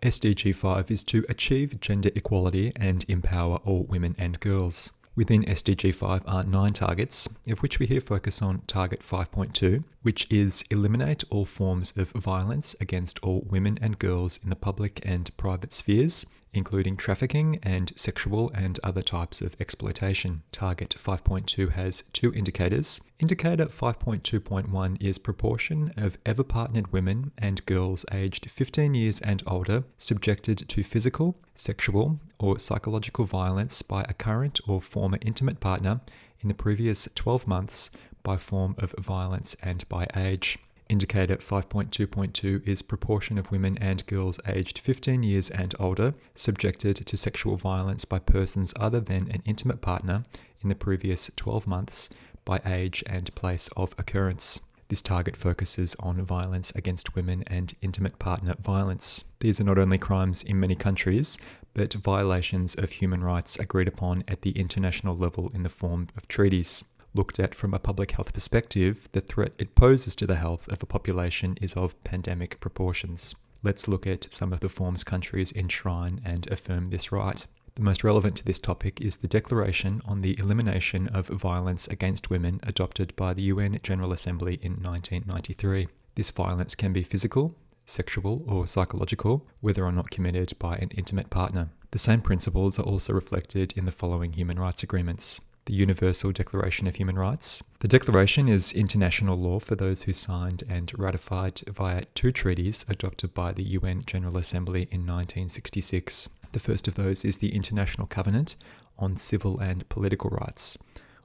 SDG 5 is to achieve gender equality and empower all women and girls. Within SDG 5 are 9 targets, of which we here focus on Target 5.2, which is eliminate all forms of violence against all women and girls in the public and private spheres, including trafficking and sexual and other types of exploitation. Target 5.2 has 2 indicators. Indicator 5.2.1 is proportion of ever-partnered women and girls aged 15 years and older subjected to physical, sexual, or psychological violence by a current or former intimate partner in the previous 12 months by form of violence and by age. Indicator 5.2.2 is proportion of women and girls aged 15 years and older subjected to sexual violence by persons other than an intimate partner in the previous 12 months by age and place of occurrence. This target focuses on violence against women and intimate partner violence. These are not only crimes in many countries, but violations of human rights agreed upon at the international level in the form of treaties. Looked at from a public health perspective, the threat it poses to the health of a population is of pandemic proportions. Let's look at some of the forms countries enshrine and affirm this right. The most relevant to this topic is the Declaration on the Elimination of Violence Against Women adopted by the UN General Assembly in 1993. This violence can be physical, sexual, or psychological, whether or not committed by an intimate partner. The same principles are also reflected in the following human rights agreements. The Universal Declaration of Human Rights. The Declaration is international law for those who signed and ratified via 2 treaties adopted by the UN General Assembly in 1966. The first of those is the International Covenant on Civil and Political Rights.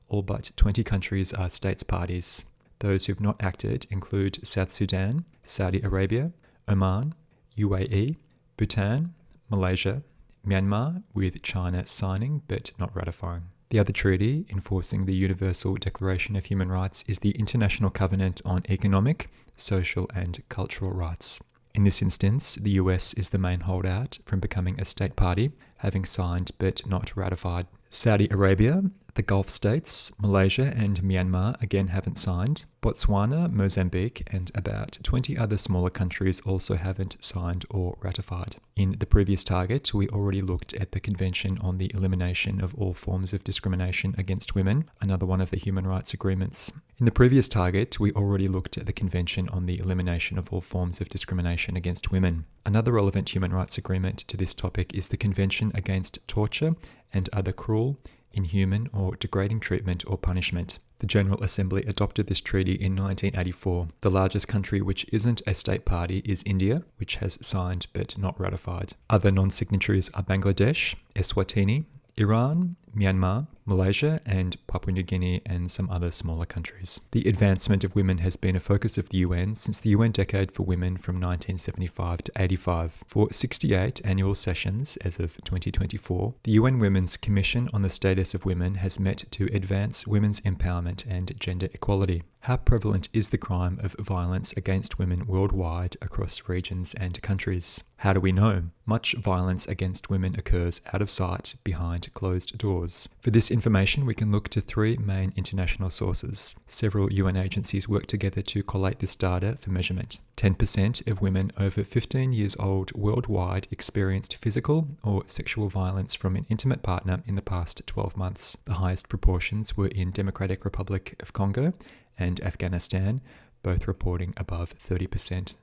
All but 20 countries are states parties. Those who have not acted include South Sudan, Saudi Arabia, Oman, UAE, Bhutan, Malaysia, Myanmar, with China signing but not ratifying. The other treaty enforcing the Universal Declaration of Human Rights is the International Covenant on Economic, Social and Cultural Rights. In this instance, the US is the main holdout from becoming a state party, having signed but not ratified. Saudi Arabia, the Gulf states, Malaysia and Myanmar again haven't signed. Botswana, Mozambique and about 20 other smaller countries also haven't signed or ratified. In the previous target, we already looked at the Convention on the Elimination of All Forms of Discrimination Against Women, another one of the human rights agreements. In the previous target, we already looked at the Convention on the Elimination of All Forms of Discrimination Against Women. Another relevant human rights agreement to this topic is the Convention Against Torture and Other Cruel, Inhuman or Degrading Treatment or Punishment. The General Assembly adopted this treaty in 1984. The largest country which isn't a state party is India, which has signed but not ratified. Other non-signatories are Bangladesh, Eswatini, Iran, Myanmar, Malaysia, and Papua New Guinea, and some other smaller countries. The advancement of women has been a focus of the UN since the UN Decade for Women from 1975 to 85. For 68 annual sessions as of 2024, the UN Women's Commission on the Status of Women has met to advance women's empowerment and gender equality. How prevalent is the crime of violence against women worldwide across regions and countries? How do we know? Much violence against women occurs out of sight, behind closed doors. For this information, we can look to 3 main international sources. Several UN agencies work together to collate this data for measurement. 10% of women over 15 years old worldwide experienced physical or sexual violence from an intimate partner in the past 12 months. The highest proportions were in Democratic Republic of Congo and Afghanistan, both reporting above 30%.